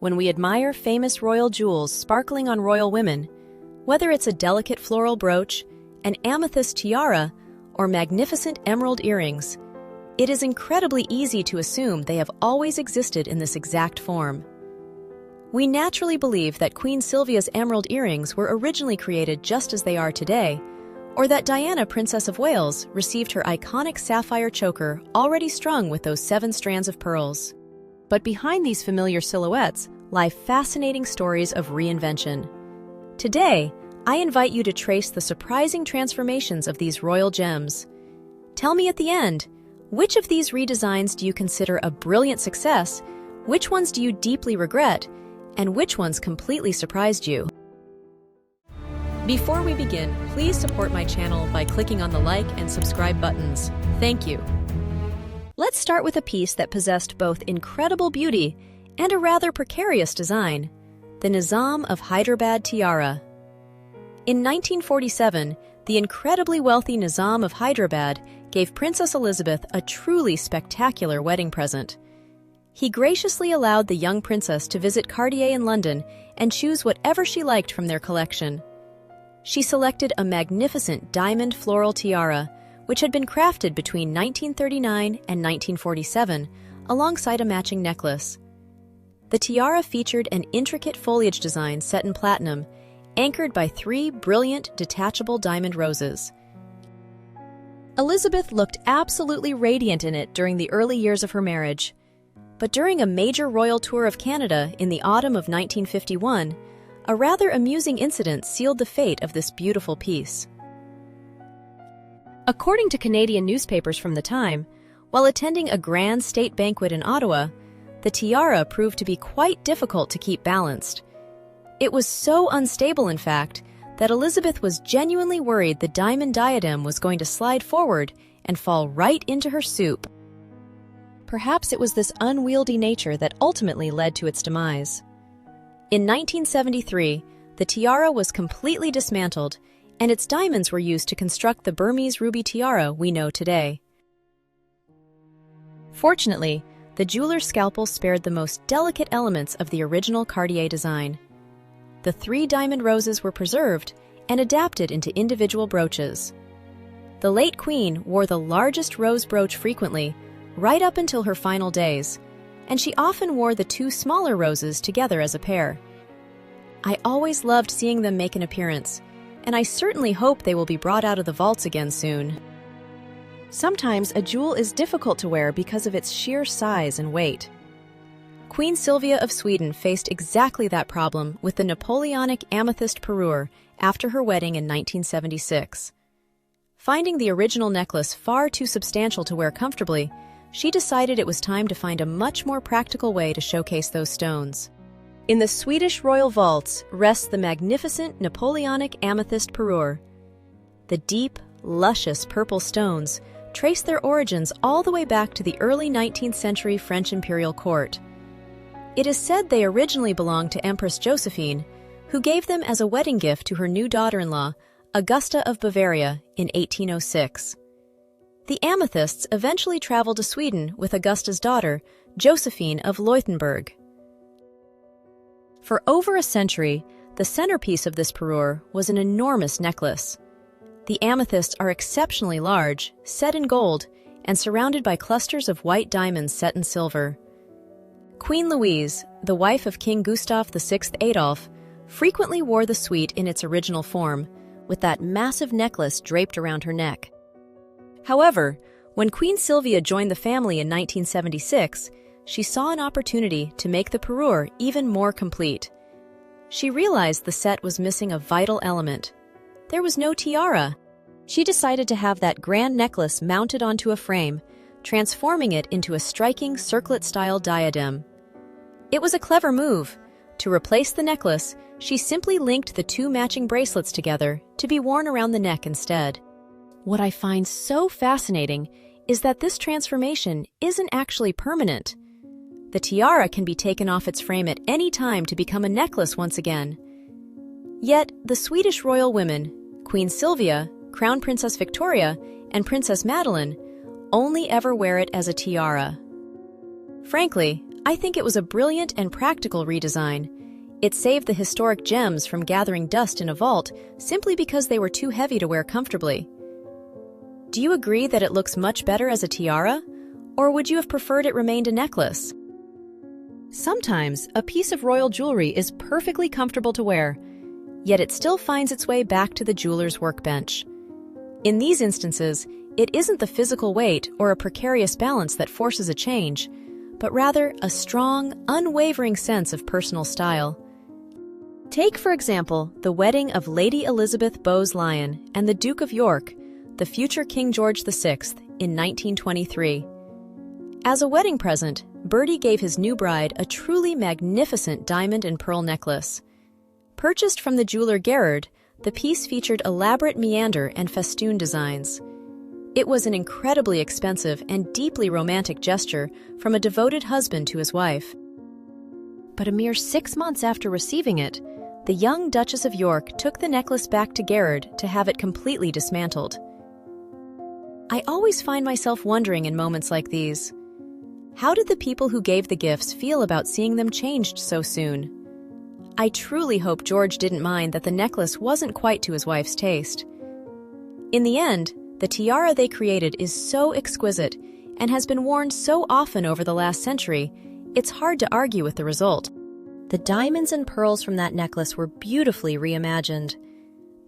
When we admire famous royal jewels sparkling on royal women, whether it's a delicate floral brooch, an amethyst tiara, or magnificent emerald earrings, it is incredibly easy to assume they have always existed in this exact form. We naturally believe that Queen Silvia's emerald earrings were originally created just as they are today, or that Diana, Princess of Wales, received her iconic sapphire choker already strung with those 7 strands of pearls. But behind these familiar silhouettes lie fascinating stories of reinvention. Today, I invite you to trace the surprising transformations of these royal gems. Tell me at the end, which of these redesigns do you consider a brilliant success, which ones do you deeply regret, and which ones completely surprised you? Before we begin, please support my channel by clicking on the like and subscribe buttons. Thank you. Let's start with a piece that possessed both incredible beauty and a rather precarious design, the Nizam of Hyderabad tiara. In 1947, the incredibly wealthy Nizam of Hyderabad gave Princess Elizabeth a truly spectacular wedding present. He graciously allowed the young princess to visit Cartier in London and choose whatever she liked from their collection. She selected a magnificent diamond floral tiara, which had been crafted between 1939 and 1947, alongside a matching necklace. The tiara featured an intricate foliage design set in platinum, anchored by 3 brilliant, detachable diamond roses. Elizabeth looked absolutely radiant in it during the early years of her marriage. But during a major royal tour of Canada in the autumn of 1951, a rather amusing incident sealed the fate of this beautiful piece. According to Canadian newspapers from the time, while attending a grand state banquet in Ottawa, the tiara proved to be quite difficult to keep balanced. It was so unstable, in fact, that Elizabeth was genuinely worried the diamond diadem was going to slide forward and fall right into her soup. Perhaps it was this unwieldy nature that ultimately led to its demise. In 1973, the tiara was completely dismantled, and its diamonds were used to construct the Burmese ruby tiara we know today. Fortunately, the jeweler's scalpel spared the most delicate elements of the original Cartier design. The 3 diamond roses were preserved and adapted into individual brooches. The late queen wore the largest rose brooch frequently, right up until her final days, and she often wore the 2 smaller roses together as a pair. I always loved seeing them make an appearance, and I certainly hope they will be brought out of the vaults again soon. Sometimes a jewel is difficult to wear because of its sheer size and weight. Queen Silvia of Sweden faced exactly that problem with the Napoleonic amethyst parure after her wedding in 1976. Finding the original necklace far too substantial to wear comfortably, she decided it was time to find a much more practical way to showcase those stones. In the Swedish royal vaults rests the magnificent Napoleonic amethyst parure. The deep, luscious purple stones trace their origins all the way back to the early 19th century French imperial court. It is said they originally belonged to Empress Josephine, who gave them as a wedding gift to her new daughter-in-law, Augusta of Bavaria, in 1806. The amethysts eventually traveled to Sweden with Augusta's daughter, Josephine of Leuchtenberg. For over a century, the centerpiece of this parure was an enormous necklace. The amethysts are exceptionally large, set in gold, and surrounded by clusters of white diamonds set in silver. Queen Louise, the wife of King Gustav VI Adolf, frequently wore the suite in its original form, with that massive necklace draped around her neck. However, when Queen Silvia joined the family in 1976, she saw an opportunity to make the parure even more complete. She realized the set was missing a vital element. There was no tiara. She decided to have that grand necklace mounted onto a frame, transforming it into a striking circlet-style diadem. It was a clever move. To replace the necklace, she simply linked the 2 matching bracelets together to be worn around the neck instead. What I find so fascinating is that this transformation isn't actually permanent. The tiara can be taken off its frame at any time to become a necklace once again. Yet, the Swedish royal women, Queen Silvia, Crown Princess Victoria, and Princess Madeleine, only ever wear it as a tiara. Frankly, I think it was a brilliant and practical redesign. It saved the historic gems from gathering dust in a vault simply because they were too heavy to wear comfortably. Do you agree that it looks much better as a tiara? Or would you have preferred it remained a necklace? Sometimes, a piece of royal jewelry is perfectly comfortable to wear, yet it still finds its way back to the jeweler's workbench. In these instances, it isn't the physical weight or a precarious balance that forces a change, but rather a strong, unwavering sense of personal style. Take, for example, the wedding of Lady Elizabeth Bowes-Lyon and the Duke of York, the future King George VI, in 1923. As a wedding present, Bertie gave his new bride a truly magnificent diamond and pearl necklace. Purchased from the jeweler Gerard, the piece featured elaborate meander and festoon designs. It was an incredibly expensive and deeply romantic gesture from a devoted husband to his wife. But a mere 6 months after receiving it, the young Duchess of York took the necklace back to Gerard to have it completely dismantled. I always find myself wondering in moments like these, how did the people who gave the gifts feel about seeing them changed so soon? I truly hope George didn't mind that the necklace wasn't quite to his wife's taste. In the end, the tiara they created is so exquisite and has been worn so often over the last century, it's hard to argue with the result. The diamonds and pearls from that necklace were beautifully reimagined.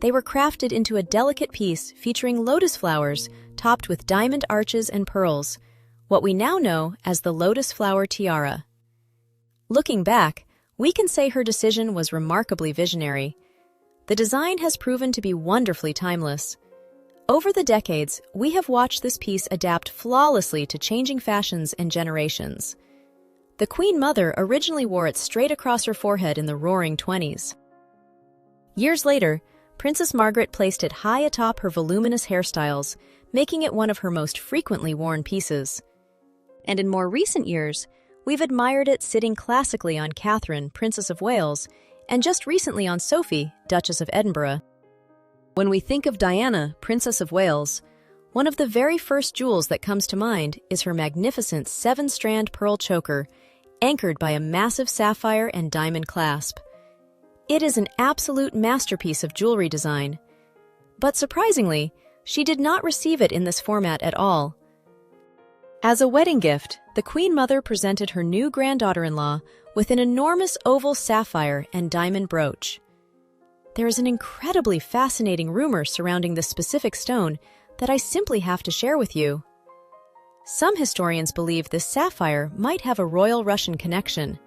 They were crafted into a delicate piece featuring lotus flowers topped with diamond arches and pearls, what we now know as the lotus flower tiara. Looking back, we can say her decision was remarkably visionary. The design has proven to be wonderfully timeless. Over the decades, we have watched this piece adapt flawlessly to changing fashions and generations. The Queen Mother originally wore it straight across her forehead in the Roaring '20s. Years later, Princess Margaret placed it high atop her voluminous hairstyles, making it one of her most frequently worn pieces. And in more recent years, we've admired it sitting classically on Catherine, Princess of Wales, and just recently on Sophie, Duchess of Edinburgh. When we think of Diana, Princess of Wales, one of the very first jewels that comes to mind is her magnificent 7-strand pearl choker, anchored by a massive sapphire and diamond clasp. It is an absolute masterpiece of jewelry design. But surprisingly, she did not receive it in this format at all. As a wedding gift, the Queen Mother presented her new granddaughter-in-law with an enormous oval sapphire and diamond brooch. There is an incredibly fascinating rumor surrounding this specific stone that I simply have to share with you. Some historians believe this sapphire might have a royal Russian connection.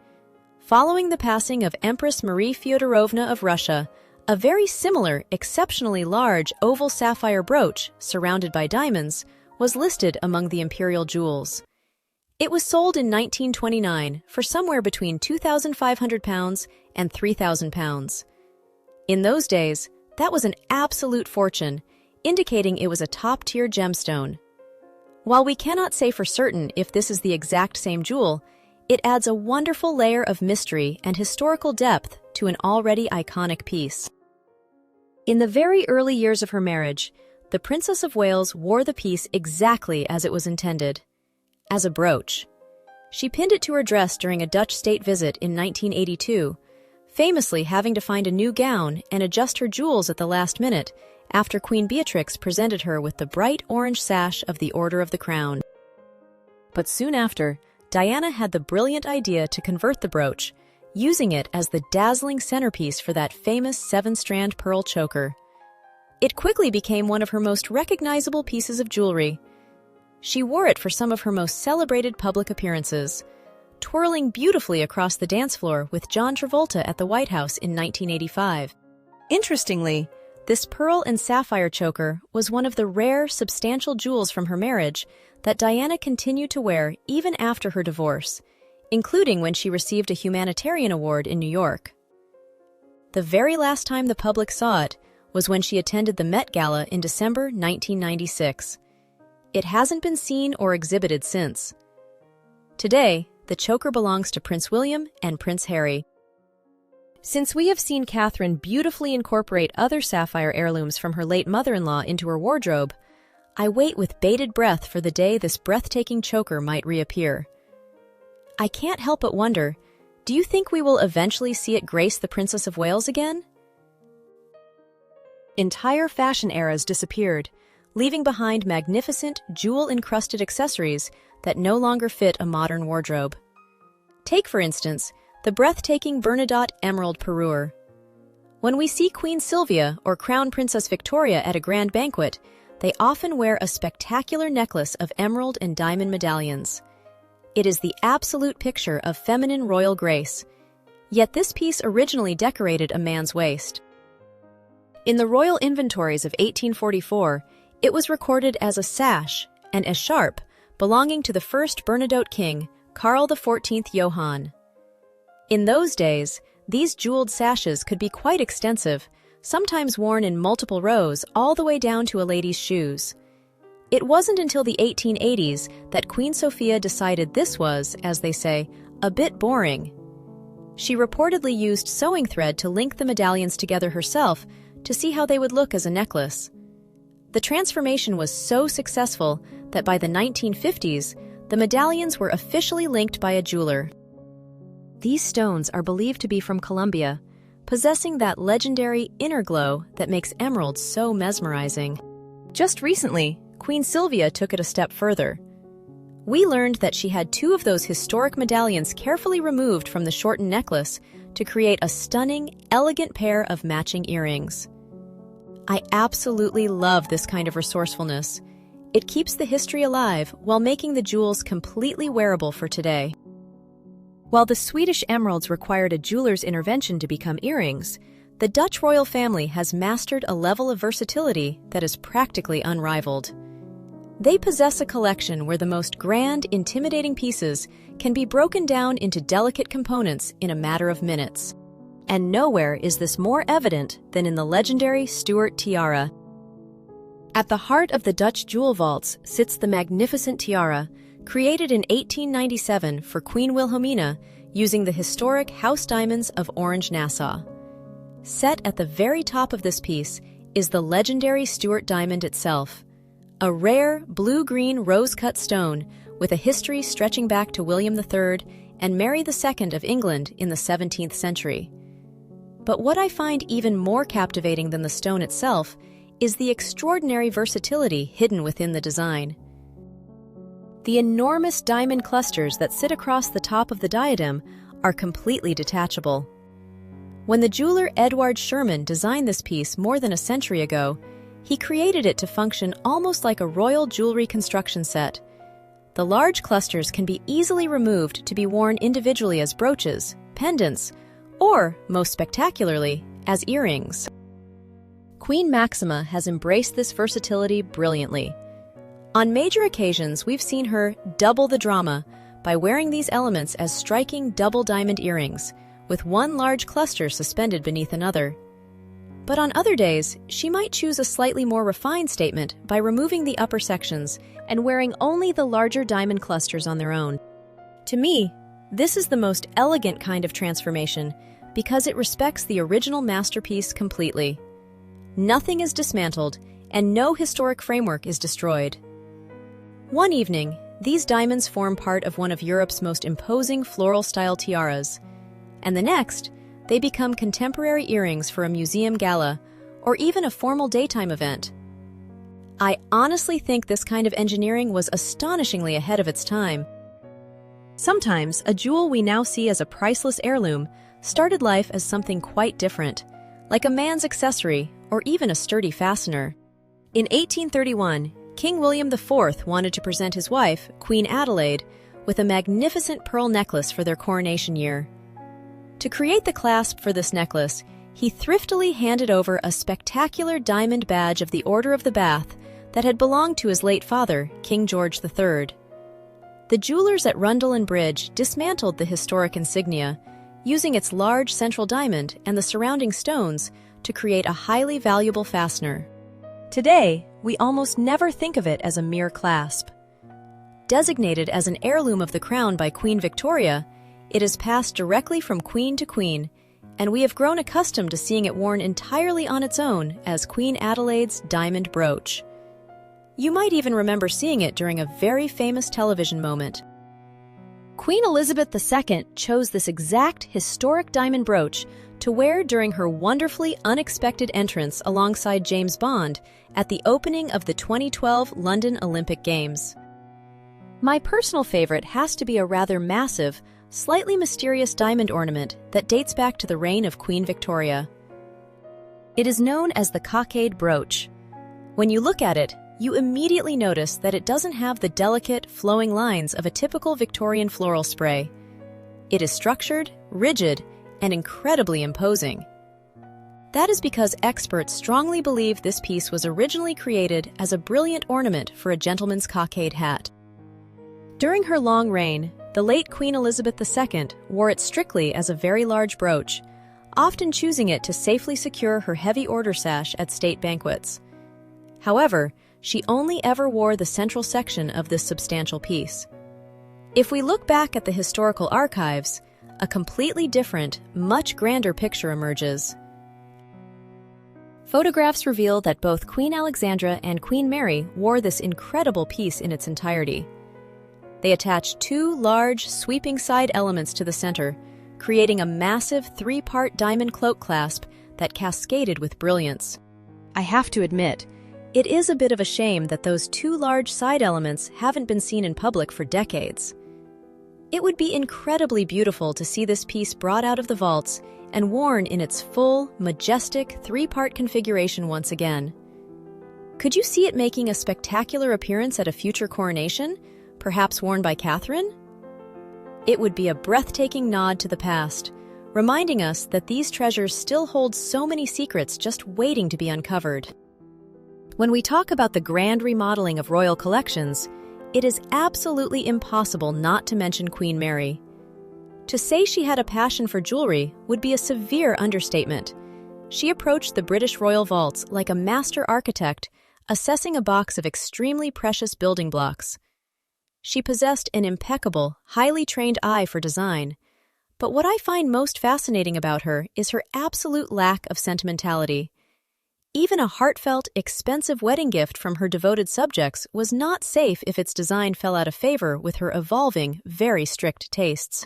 Following the passing of Empress Marie Fyodorovna of Russia, a very similar, exceptionally large oval sapphire brooch, surrounded by diamonds, was listed among the imperial jewels. It was sold in 1929 for somewhere between £2,500 and £3,000. In those days, that was an absolute fortune, indicating it was a top-tier gemstone. While we cannot say for certain if this is the exact same jewel, it adds a wonderful layer of mystery and historical depth to an already iconic piece. In the very early years of her marriage, the Princess of Wales wore the piece exactly as it was intended, as a brooch. She pinned it to her dress during a Dutch state visit in 1982, famously having to find a new gown and adjust her jewels at the last minute after Queen Beatrix presented her with the bright orange sash of the Order of the Crown. But soon after, Diana had the brilliant idea to convert the brooch, using it as the dazzling centerpiece for that famous 7-strand pearl choker. It quickly became one of her most recognizable pieces of jewelry. She wore it for some of her most celebrated public appearances, twirling beautifully across the dance floor with John Travolta at the White House in 1985. Interestingly, this pearl and sapphire choker was one of the rare, substantial jewels from her marriage that Diana continued to wear even after her divorce, including when she received a humanitarian award in New York. The very last time the public saw it was when she attended the Met Gala in December 1996. It hasn't been seen or exhibited since. Today, the choker belongs to Prince William and Prince Harry. Since we have seen Catherine beautifully incorporate other sapphire heirlooms from her late mother-in-law into her wardrobe, I wait with bated breath for the day this breathtaking choker might reappear. I can't help but wonder, do you think we will eventually see it grace the Princess of Wales again? Entire fashion eras disappeared, leaving behind magnificent, jewel-encrusted accessories that no longer fit a modern wardrobe. Take, for instance, the breathtaking Bernadotte emerald parure. When we see Queen Silvia or Crown Princess Victoria at a grand banquet, they often wear a spectacular necklace of emerald and diamond medallions. It is the absolute picture of feminine royal grace, yet this piece originally decorated a man's waist. In the royal inventories of 1844, it was recorded as a sash, an écharpe, belonging to the first Bernadotte king, Karl XIV Johann. In those days, these jeweled sashes could be quite extensive, sometimes worn in multiple rows all the way down to a lady's shoes. It wasn't until the 1880s that Queen Sofia decided this was, as they say, a bit boring. She reportedly used sewing thread to link the medallions together herself to see how they would look as a necklace. The transformation was so successful that by the 1950s, the medallions were officially linked by a jeweler. These stones are believed to be from Colombia, possessing that legendary inner glow that makes emeralds so mesmerizing. Just recently, Queen Silvia took it a step further. We learned that she had two of those historic medallions carefully removed from the shortened necklace to create a stunning, elegant pair of matching earrings. I absolutely love this kind of resourcefulness. It keeps the history alive while making the jewels completely wearable for today. While the Swedish emeralds required a jeweler's intervention to become earrings, the Dutch royal family has mastered a level of versatility that is practically unrivaled. They possess a collection where the most grand, intimidating pieces can be broken down into delicate components in a matter of minutes. And nowhere is this more evident than in the legendary Stuart tiara. At the heart of the Dutch jewel vaults sits the magnificent tiara, created in 1897 for Queen Wilhelmina using the historic house diamonds of Orange-Nassau. Set at the very top of this piece is the legendary Stuart diamond itself, a rare blue-green rose-cut stone with a history stretching back to William III and Mary II of England in the 17th century. But what I find even more captivating than the stone itself is the extraordinary versatility hidden within the design. The enormous diamond clusters that sit across the top of the diadem are completely detachable. When the jeweler Edward Sherman designed this piece more than a century ago, he created it to function almost like a royal jewelry construction set. The large clusters can be easily removed to be worn individually as brooches, pendants, or, most spectacularly, as earrings. Queen Maxima has embraced this versatility brilliantly. On major occasions, we've seen her double the drama by wearing these elements as striking double diamond earrings, with one large cluster suspended beneath another. But on other days, she might choose a slightly more refined statement by removing the upper sections and wearing only the larger diamond clusters on their own. To me, this is the most elegant kind of transformation because it respects the original masterpiece completely. Nothing is dismantled, and no historic framework is destroyed. One evening, these diamonds form part of one of Europe's most imposing floral-style tiaras, and the next, they become contemporary earrings for a museum gala or even a formal daytime event. I honestly think this kind of engineering was astonishingly ahead of its time. Sometimes, a jewel we now see as a priceless heirloom started life as something quite different, like a man's accessory or even a sturdy fastener. In 1831, King William IV wanted to present his wife, Queen Adelaide, with a magnificent pearl necklace for their coronation year. To create the clasp for this necklace, he thriftily handed over a spectacular diamond badge of the Order of the Bath that had belonged to his late father, King George III. The jewelers at Rundell and Bridge dismantled the historic insignia, using its large central diamond and the surrounding stones to create a highly valuable fastener. Today, we almost never think of it as a mere clasp. Designated as an heirloom of the crown by Queen Victoria, it is passed directly from queen to queen, and we have grown accustomed to seeing it worn entirely on its own as Queen Adelaide's diamond brooch. You might even remember seeing it during a very famous television moment. Queen Elizabeth II chose this exact historic diamond brooch to wear during her wonderfully unexpected entrance alongside James Bond at the opening of the 2012 London Olympic Games. My personal favorite has to be a rather massive, slightly mysterious diamond ornament that dates back to the reign of Queen Victoria. It is known as the cockade brooch. When you look at it, you immediately notice that it doesn't have the delicate, flowing lines of a typical Victorian floral spray. It is structured, rigid, and incredibly imposing. That is because experts strongly believe this piece was originally created as a brilliant ornament for a gentleman's cockade hat. During her long reign, the late Queen Elizabeth II wore it strictly as a very large brooch, often choosing it to safely secure her heavy order sash at state banquets. However, she only ever wore the central section of this substantial piece. If we look back at the historical archives, a completely different, much grander picture emerges. Photographs reveal that both Queen Alexandra and Queen Mary wore this incredible piece in its entirety. They attached two large, sweeping side elements to the center, creating a massive three-part diamond cloak clasp that cascaded with brilliance. I have to admit, it is a bit of a shame that those two large side elements haven't been seen in public for decades. It would be incredibly beautiful to see this piece brought out of the vaults and worn in its full, majestic three-part configuration once again. Could you see it making a spectacular appearance at a future coronation, perhaps worn by Catherine? It would be a breathtaking nod to the past, reminding us that these treasures still hold so many secrets just waiting to be uncovered. When we talk about the grand remodeling of royal collections, it is absolutely impossible not to mention Queen Mary. To say she had a passion for jewelry would be a severe understatement. She approached the British royal vaults like a master architect, assessing a box of extremely precious building blocks. She possessed an impeccable, highly trained eye for design. But what I find most fascinating about her is her absolute lack of sentimentality. Even a heartfelt, expensive wedding gift from her devoted subjects was not safe if its design fell out of favor with her evolving, very strict tastes.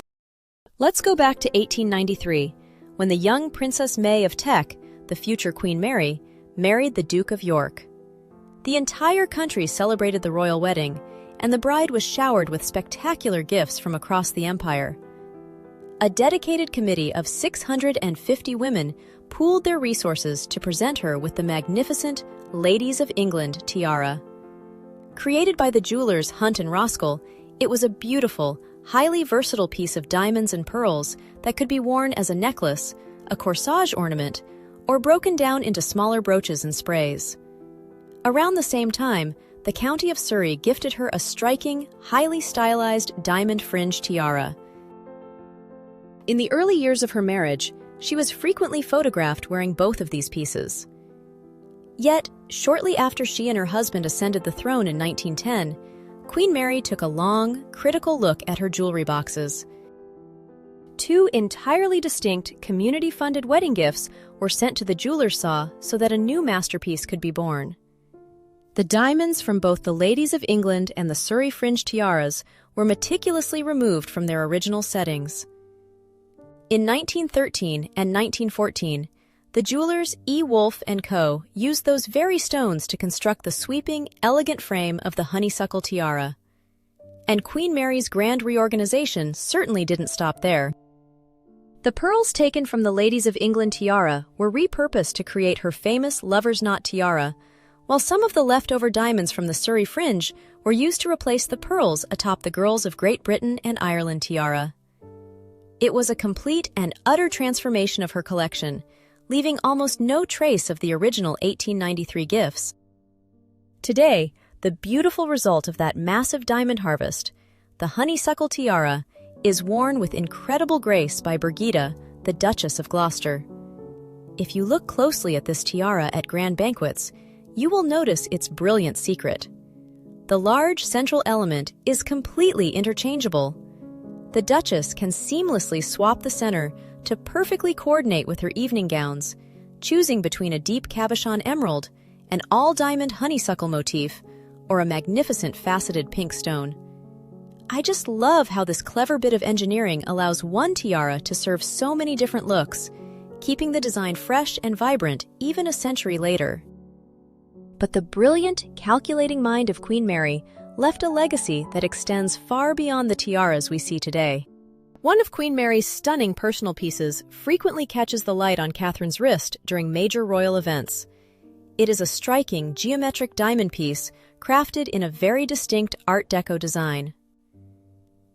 Let's go back to 1893, when the young Princess May of Teck, the future Queen Mary, married the Duke of York. The entire country celebrated the royal wedding, and the bride was showered with spectacular gifts from across the empire. A dedicated committee of 650 women pooled their resources to present her with the magnificent Ladies of England tiara. Created by the jewelers Hunt and Roskell, it was a beautiful, highly versatile piece of diamonds and pearls that could be worn as a necklace, a corsage ornament, or broken down into smaller brooches and sprays. Around the same time, the County of Surrey gifted her a striking, highly stylized diamond fringe tiara. In the early years of her marriage, she was frequently photographed wearing both of these pieces. Yet, shortly after she and her husband ascended the throne in 1910, Queen Mary took a long, critical look at her jewelry boxes. Two entirely distinct, community-funded wedding gifts were sent to the jeweler's saw so that a new masterpiece could be born. The diamonds from both the Ladies of England and the Surrey fringe tiaras were meticulously removed from their original settings. In 1913 and 1914, the jewelers E. Wolfe & Co. used those very stones to construct the sweeping, elegant frame of the honeysuckle tiara. And Queen Mary's grand reorganization certainly didn't stop there. The pearls taken from the Ladies of England tiara were repurposed to create her famous lover's knot tiara, while some of the leftover diamonds from the Surrey fringe were used to replace the pearls atop the Girls of Great Britain and Ireland tiara. It was a complete and utter transformation of her collection, leaving almost no trace of the original 1893 gifts. Today, the beautiful result of that massive diamond harvest, the honeysuckle tiara, is worn with incredible grace by Birgitta, the Duchess of Gloucester. If you look closely at this tiara at grand banquets, you will notice its brilliant secret. The large central element is completely interchangeable. The Duchess can seamlessly swap the center to perfectly coordinate with her evening gowns, choosing between a deep cabochon emerald, an all-diamond honeysuckle motif, or a magnificent faceted pink stone. I just love how this clever bit of engineering allows one tiara to serve so many different looks, keeping the design fresh and vibrant even a century later. But the brilliant, calculating mind of Queen Mary left a legacy that extends far beyond the tiaras we see today. One of Queen Mary's stunning personal pieces frequently catches the light on Catherine's wrist during major royal events. It is a striking, geometric diamond piece crafted in a very distinct Art Deco design.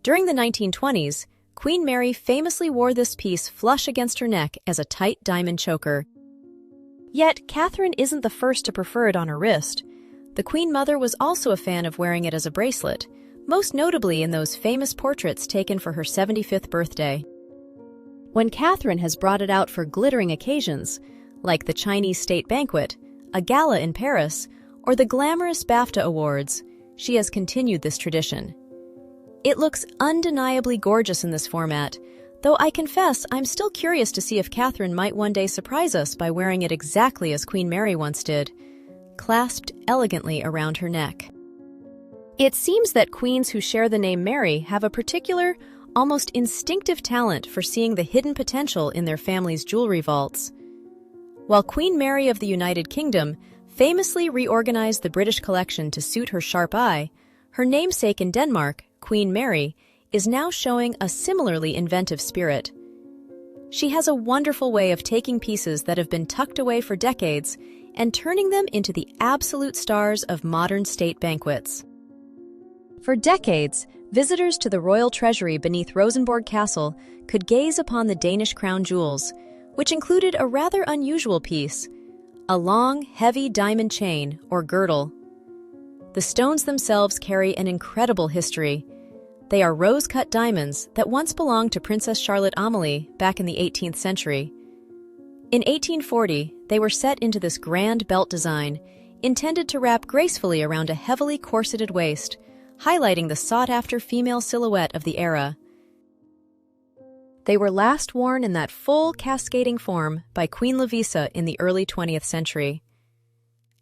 During the 1920s, Queen Mary famously wore this piece flush against her neck as a tight diamond choker. Yet, Catherine isn't the first to prefer it on her wrist. The Queen Mother was also a fan of wearing it as a bracelet, most notably in those famous portraits taken for her 75th birthday. When Catherine has brought it out for glittering occasions, like the Chinese state banquet, a gala in Paris, or the glamorous BAFTA Awards, she has continued this tradition. It looks undeniably gorgeous in this format, though I confess I'm still curious to see if Catherine might one day surprise us by wearing it exactly as Queen Mary once did, clasped elegantly around her neck. It seems that queens who share the name Mary have a particular, almost instinctive talent for seeing the hidden potential in their family's jewelry vaults. While Queen Mary of the United Kingdom famously reorganized the British collection to suit her sharp eye, her namesake in Denmark, Queen Mary, is now showing a similarly inventive spirit. She has a wonderful way of taking pieces that have been tucked away for decades and turning them into the absolute stars of modern state banquets. For decades, visitors to the royal treasury beneath Rosenborg Castle could gaze upon the Danish crown jewels, which included a rather unusual piece, a long, heavy diamond chain, or girdle. The stones themselves carry an incredible history. They are rose-cut diamonds that once belonged to Princess Charlotte Amalie back in the 18th century. In 1840, they were set into this grand belt design, intended to wrap gracefully around a heavily corseted waist, highlighting the sought-after female silhouette of the era. They were last worn in that full, cascading form by Queen Lovisa in the early 20th century.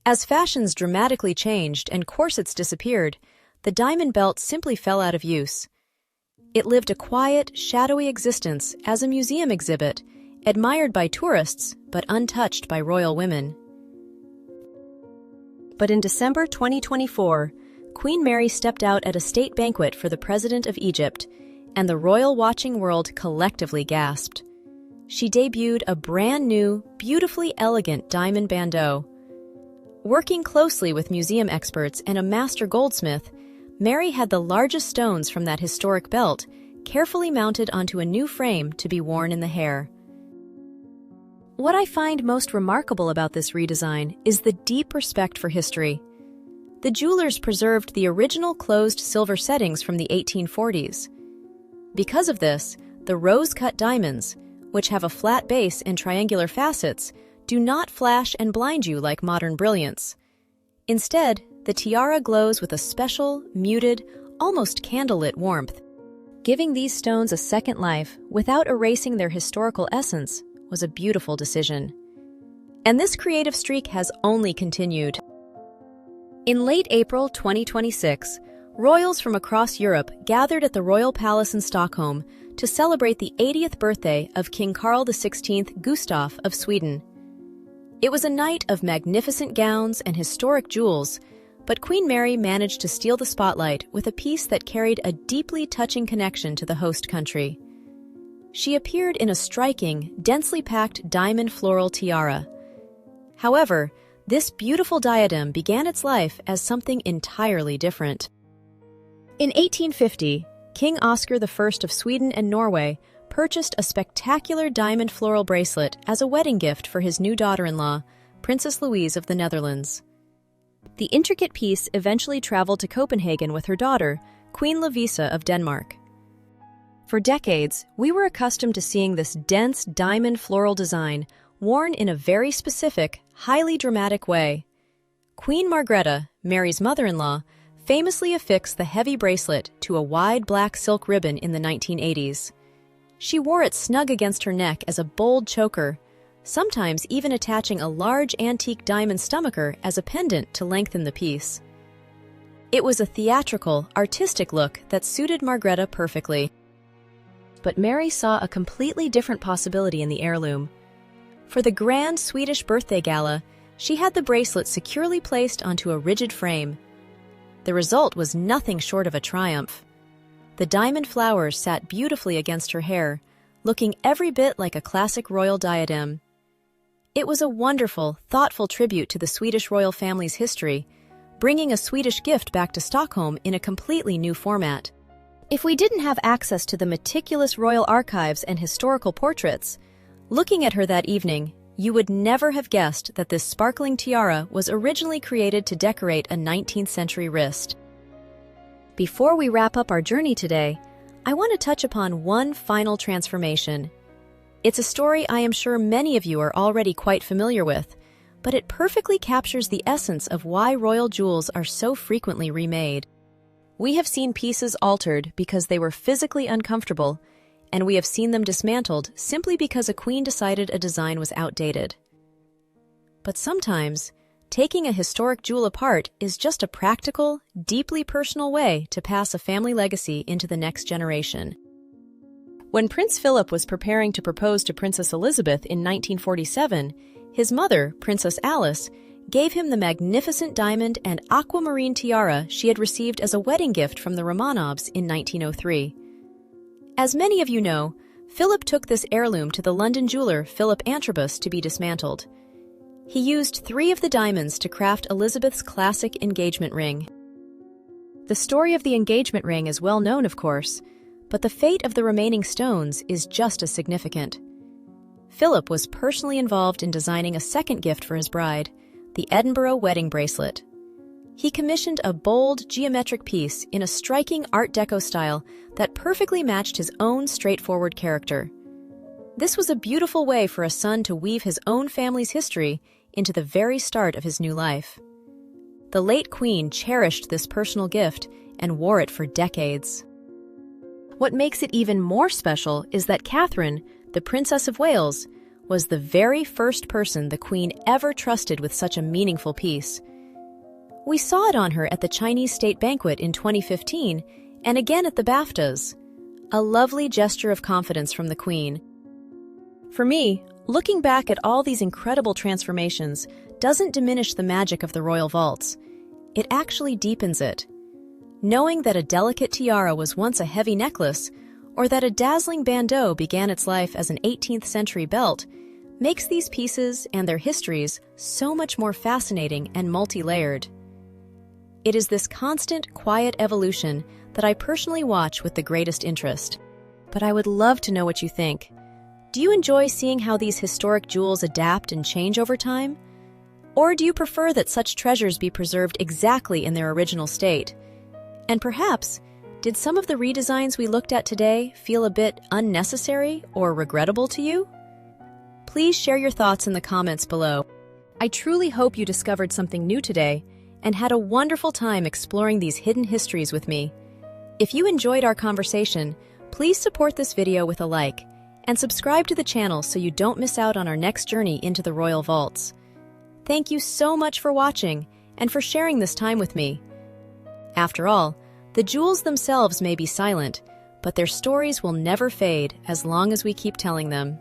As fashions dramatically changed and corsets disappeared, the diamond belt simply fell out of use. It lived a quiet, shadowy existence as a museum exhibit, admired by tourists but untouched by royal women. But in December 2024, Queen Mary stepped out at a state banquet for the President of Egypt, and the royal watching world collectively gasped. She debuted a brand new, beautifully elegant diamond bandeau. Working closely with museum experts and a master goldsmith, Mary had the largest stones from that historic belt carefully mounted onto a new frame to be worn in the hair. What I find most remarkable about this redesign is the deep respect for history. The jewelers preserved the original closed silver settings from the 1840s. Because of this, the rose-cut diamonds, which have a flat base and triangular facets, do not flash and blind you like modern brilliance. Instead, the tiara glows with a special, muted, almost candlelit warmth. Giving these stones a second life without erasing their historical essence was a beautiful decision. And this creative streak has only continued. In late April 2026, royals from across Europe gathered at the Royal Palace in Stockholm to celebrate the 80th birthday of King Carl XVI Gustaf of Sweden. It was a night of magnificent gowns and historic jewels, but Queen Mary managed to steal the spotlight with a piece that carried a deeply touching connection to the host country. She appeared in a striking, densely packed diamond floral tiara. However, this beautiful diadem began its life as something entirely different. In 1850, King Oscar I of Sweden and Norway purchased a spectacular diamond floral bracelet as a wedding gift for his new daughter-in-law, Princess Louise of the Netherlands. The intricate piece eventually traveled to Copenhagen with her daughter, Queen Lovisa of Denmark. For decades, we were accustomed to seeing this dense diamond floral design worn in a very specific, highly dramatic way. Queen Margrethe, Mary's mother-in-law, famously affixed the heavy bracelet to a wide black silk ribbon in the 1980s. She wore it snug against her neck as a bold choker, sometimes even attaching a large antique diamond stomacher as a pendant to lengthen the piece. It was a theatrical, artistic look that suited Margrethe perfectly. But Mary saw a completely different possibility in the heirloom. For the grand Swedish birthday gala, she had the bracelet securely placed onto a rigid frame. The result was nothing short of a triumph. The diamond flowers sat beautifully against her hair, looking every bit like a classic royal diadem. It was a wonderful, thoughtful tribute to the Swedish royal family's history, bringing a Swedish gift back to Stockholm in a completely new format. If we didn't have access to the meticulous royal archives and historical portraits, looking at her that evening, you would never have guessed that this sparkling tiara was originally created to decorate a 19th century wrist. Before we wrap up our journey today, I want to touch upon one final transformation. It's a story I am sure many of you are already quite familiar with, but it perfectly captures the essence of why royal jewels are so frequently remade. We have seen pieces altered because they were physically uncomfortable, and we have seen them dismantled simply because a queen decided a design was outdated. But sometimes, taking a historic jewel apart is just a practical, deeply personal way to pass a family legacy into the next generation. When Prince Philip was preparing to propose to Princess Elizabeth in 1947, his mother, Princess Alice, gave him the magnificent diamond and aquamarine tiara she had received as a wedding gift from the Romanovs in 1903. As many of you know, Philip took this heirloom to the London jeweler Philip Antrobus to be dismantled. He used 3 of the diamonds to craft Elizabeth's classic engagement ring. The story of the engagement ring is well known, of course, but the fate of the remaining stones is just as significant. Philip was personally involved in designing a second gift for his bride, the Edinburgh wedding bracelet. He commissioned a bold, geometric piece in a striking Art Deco style that perfectly matched his own straightforward character. This was a beautiful way for a son to weave his own family's history into the very start of his new life. The late Queen cherished this personal gift and wore it for decades. What makes it even more special is that Catherine, the Princess of Wales, was the very first person the Queen ever trusted with such a meaningful piece. We saw it on her at the Chinese state banquet in 2015 and again at the BAFTAs. A lovely gesture of confidence from the Queen. For me, looking back at all these incredible transformations doesn't diminish the magic of the royal vaults. It actually deepens it. Knowing that a delicate tiara was once a heavy necklace, or that a dazzling bandeau began its life as an 18th century belt, makes these pieces and their histories so much more fascinating and multi-layered. It is this constant, quiet evolution that I personally watch with the greatest interest. But I would love to know what you think. Do you enjoy seeing how these historic jewels adapt and change over time? Or do you prefer that such treasures be preserved exactly in their original state? And perhaps, did some of the redesigns we looked at today feel a bit unnecessary or regrettable to you? Please share your thoughts in the comments below. I truly hope you discovered something new today and had a wonderful time exploring these hidden histories with me. If you enjoyed our conversation, please support this video with a like and subscribe to the channel so you don't miss out on our next journey into the royal vaults. Thank you so much for watching and for sharing this time with me. After all, the jewels themselves may be silent, but their stories will never fade as long as we keep telling them.